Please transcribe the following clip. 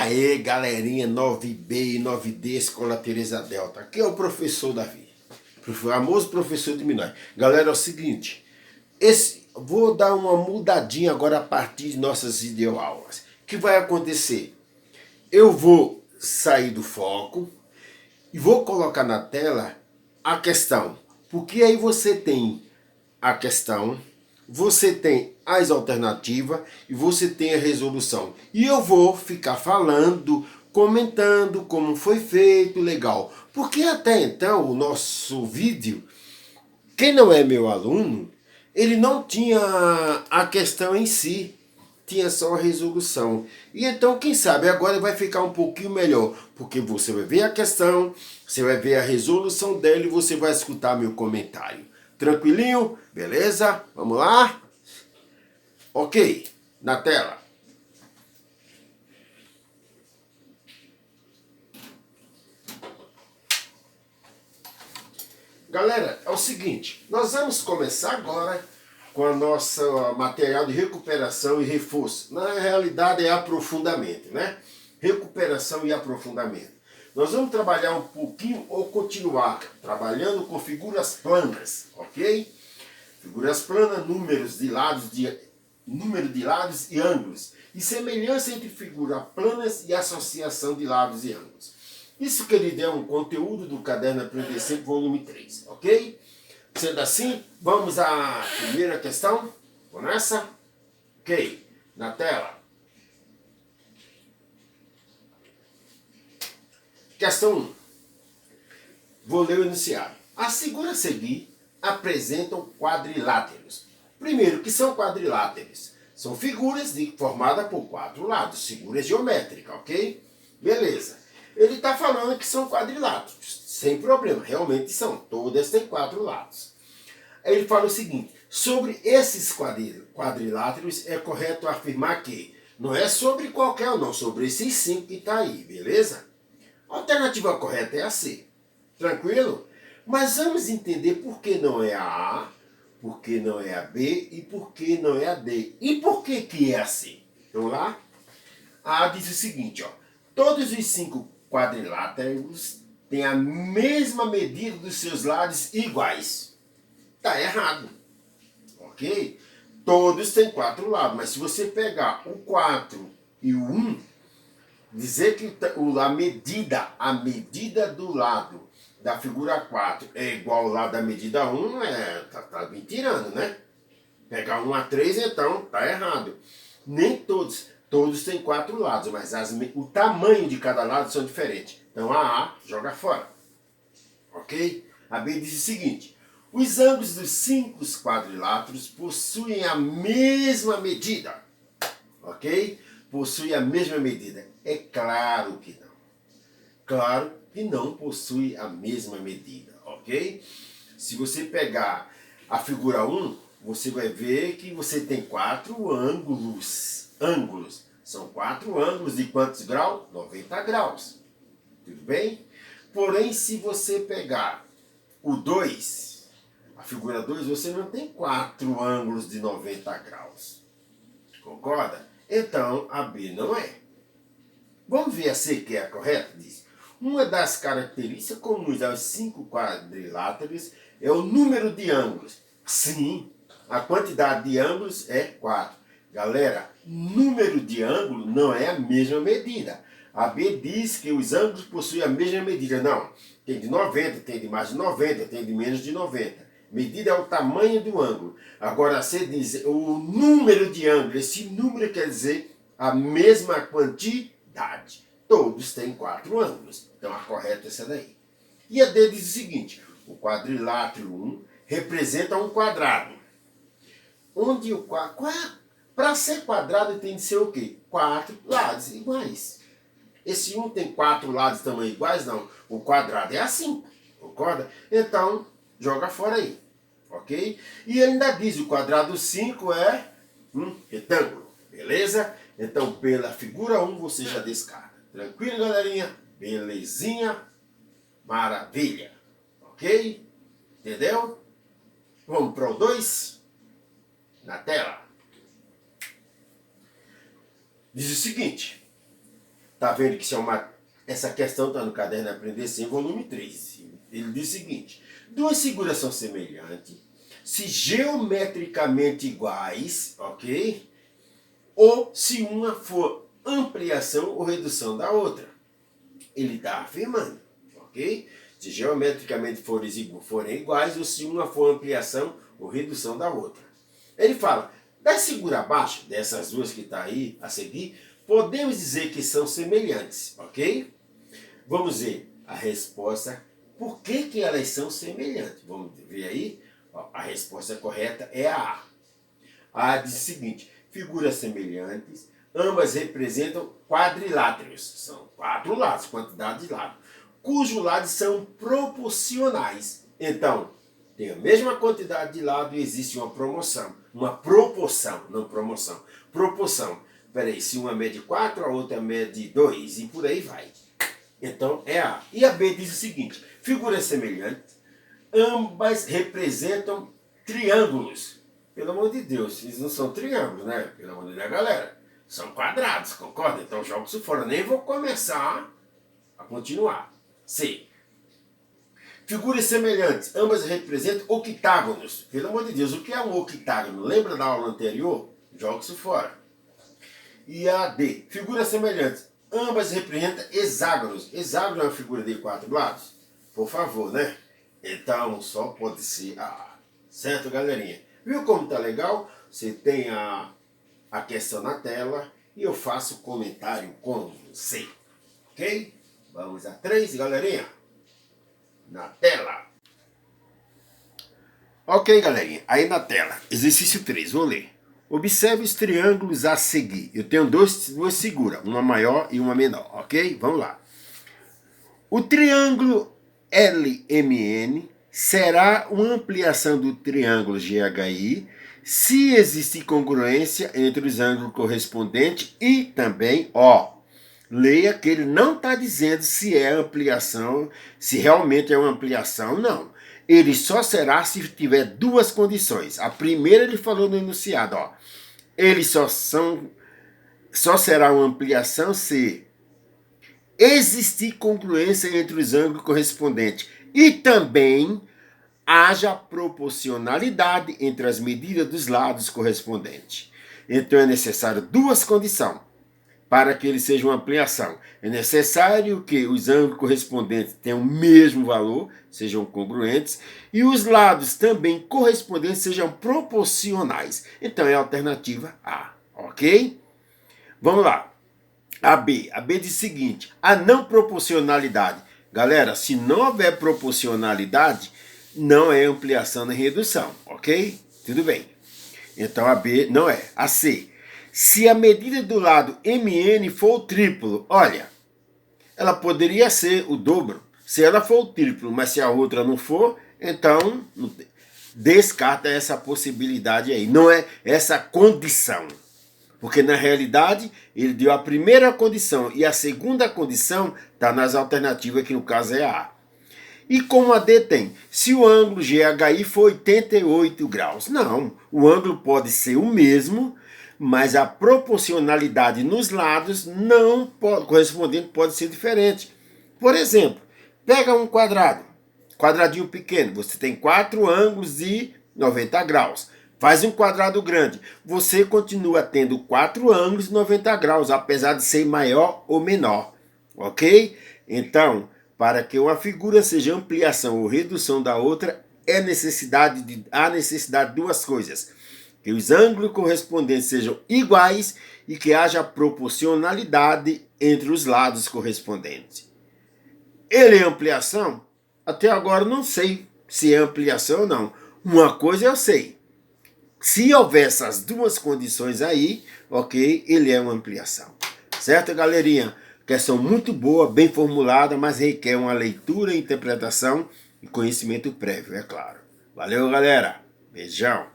Aê, galerinha 9B e 9D, Escola Teresa Delta. Aqui é o professor Davi, o famoso professor de Minas. Galera, é o seguinte, vou dar uma mudadinha agora a partir de nossas videoaulas. O que vai acontecer? Eu vou sair do foco e vou colocar na tela a questão. Porque aí você tem a questão, você tem as alternativas e você tem a resolução. E eu vou ficar falando, comentando como foi feito, legal. Porque até então o nosso vídeo, quem não é meu aluno, ele não tinha a questão em si, tinha só a resolução. E então, quem sabe, agora vai ficar um pouquinho melhor, porque você vai ver a questão, você vai ver a resolução dela e você vai escutar meu comentário. Tranquilinho? Beleza? Vamos lá? Ok, na tela. Galera, é o seguinte, nós vamos começar agora com a nossa material de recuperação e reforço. Na realidade é aprofundamento, né? Recuperação e aprofundamento. Nós vamos trabalhar um pouquinho ou continuar trabalhando com figuras planas, ok? Figuras planas, número de lados e ângulos. E semelhança entre figuras planas e associação de lados e ângulos. Isso, querido, é um conteúdo do Caderno Aprender Sempre, volume 3, ok? Sendo assim, vamos à primeira questão. Vamos nessa? Ok, na tela. Questão 1. Vou ler o enunciado. As figuras a seguir apresentam quadriláteros. Primeiro, que são quadriláteros? São figuras formadas por 4 lados, figuras geométricas, ok? Beleza. Ele está falando que são quadriláteros, sem problema, realmente são, todas têm 4 lados. Aí ele fala o seguinte, sobre esses quadriláteros é correto afirmar que não é sobre qualquer não, sobre esses 5 que está aí, beleza? A alternativa correta é a C, tranquilo? Mas vamos entender por que não é a A, por que não é a B e por que não é a D. E por que é a C? Vamos lá? A diz o seguinte, ó, todos os 5 quadriláteros têm a mesma medida dos seus lados iguais. Está errado, ok? Todos têm 4 lados, mas se você pegar o 4 e o 1, dizer que a medida do lado da figura 4 é igual ao lado da medida 1, tá me tirando, né? Pegar 1 a 3, então tá errado. Nem todos têm 4 lados, mas o tamanho de cada lado são diferentes. Então a A joga fora, ok? A B diz o seguinte, os ângulos dos 5 quadriláteros possuem a mesma medida, ok? Possui a mesma medida. É claro que não. Claro que não possui a mesma medida, ok? Se você pegar a figura 1, você vai ver que você tem 4 ângulos. Ângulos. São 4 ângulos de quantos graus? 90 graus. Tudo bem? Porém, se você pegar o 2, a figura 2, você não tem 4 ângulos de 90 graus. Concorda? Então, a B não é. Vamos ver a C, que é a correta? Diz, uma das características comuns aos 5 quadriláteros é o número de ângulos. Sim, a quantidade de ângulos é 4. Galera, número de ângulo não é a mesma medida. A B diz que os ângulos possuem a mesma medida. Não, tem de 90, tem de mais de 90, tem de menos de 90. Medida é o tamanho do ângulo. Agora você diz o número de ângulos. Esse número quer dizer a mesma quantidade. Todos têm 4 ângulos. Então a correta é essa daí. E a D diz o seguinte, o quadrilátero 1 representa um quadrado. Onde o quadrado... Para ser quadrado tem de ser o quê? 4 lados iguais. Esse 1 tem 4 lados também iguais? Não. O quadrado é assim. Concorda? Então, joga fora aí. Ok? E ainda diz, o quadrado 5 é um retângulo. Beleza? Então, pela figura 1, você já descarta. Tranquilo, galerinha? Belezinha? Maravilha. Ok? Entendeu? Vamos para o 2? Na tela. Diz o seguinte. Tá vendo que essa questão está no caderno Aprender Sem, volume 3. Ele diz o seguinte: duas figuras são semelhantes se geometricamente iguais, ok? Ou se uma for ampliação ou redução da outra. Ele está afirmando, ok? Se geometricamente forem iguais ou se uma for ampliação ou redução da outra. Ele fala, das figuras abaixo, dessas duas que está aí a seguir, podemos dizer que são semelhantes, ok? Vamos ver a resposta. Por que elas são semelhantes? Vamos ver aí. Ó, a resposta correta é a A. A diz o seguinte: figuras semelhantes, ambas representam quadriláteros. São 4 lados, quantidade de lados, cujos lados são proporcionais. Então, tem a mesma quantidade de lado e existe uma proporção, não promoção, proporção. Peraí, se uma mede 4, a outra mede 2 e por aí vai. Então é A. E a B diz o seguinte: figuras semelhantes, ambas representam triângulos. Pelo amor de Deus, eles não são triângulos, né? Pelo amor de Deus, galera. São quadrados, concorda? Então jogo isso fora. Nem vou começar a continuar. C. Figuras semelhantes, ambas representam octágonos. Pelo amor de Deus, o que é um octágono? Lembra da aula anterior? Joga isso fora. E a D. Figuras semelhantes, ambas representam hexágonos. Hexágono é uma figura de 4 lados? Por favor, né? Então só pode ser A. Certo, galerinha? Viu como tá legal? Você tem a questão na tela e eu faço comentário com você. Ok? Vamos a 3, galerinha. Na tela. Ok, galerinha. Aí na tela. Exercício 3. Vou ler. Observe os triângulos a seguir. Eu tenho duas figuras. Uma maior e uma menor. Ok? Vamos lá. O triângulo LMN será uma ampliação do triângulo GHI se existir congruência entre os ângulos correspondentes e também, leia que ele não está dizendo se é ampliação, se realmente é uma ampliação, não. Ele só será se tiver duas condições. A primeira ele falou no enunciado, ele só será uma ampliação se existir congruência entre os ângulos correspondentes e também haja proporcionalidade entre as medidas dos lados correspondentes. Então é necessário duas condições para que ele seja uma ampliação. É necessário que os ângulos correspondentes tenham o mesmo valor, sejam congruentes, e os lados também correspondentes sejam proporcionais. Então é a alternativa A, ok? Vamos lá. A B diz o seguinte: a não proporcionalidade. Galera, se não houver proporcionalidade, não é ampliação nem redução, ok? Tudo bem. Então a B não é. A C. Se a medida do lado MN for o triplo, olha, ela poderia ser o dobro. Se ela for o triplo, mas se a outra não for, então descarta essa possibilidade aí. Não é essa condição. Porque na realidade ele deu a primeira condição e a segunda condição está nas alternativas, que no caso é a A. E como a D tem, se o ângulo GHI for 88 graus, não, o ângulo pode ser o mesmo, mas a proporcionalidade nos lados não pode, correspondente pode ser diferente. Por exemplo, pega um quadradinho pequeno, você tem 4 ângulos de 90 graus. Faz um quadrado grande, você continua tendo 4 ângulos de 90 graus, apesar de ser maior ou menor, ok? Então, para que uma figura seja ampliação ou redução da outra, há necessidade de duas coisas: que os ângulos correspondentes sejam iguais e que haja proporcionalidade entre os lados correspondentes. Ele é ampliação? Até agora não sei se é ampliação ou não. Uma coisa eu sei: se houver essas duas condições aí, ok, ele é uma ampliação. Certo, galerinha? Questão muito boa, bem formulada, mas requer uma leitura, interpretação e conhecimento prévio, é claro. Valeu, galera. Beijão.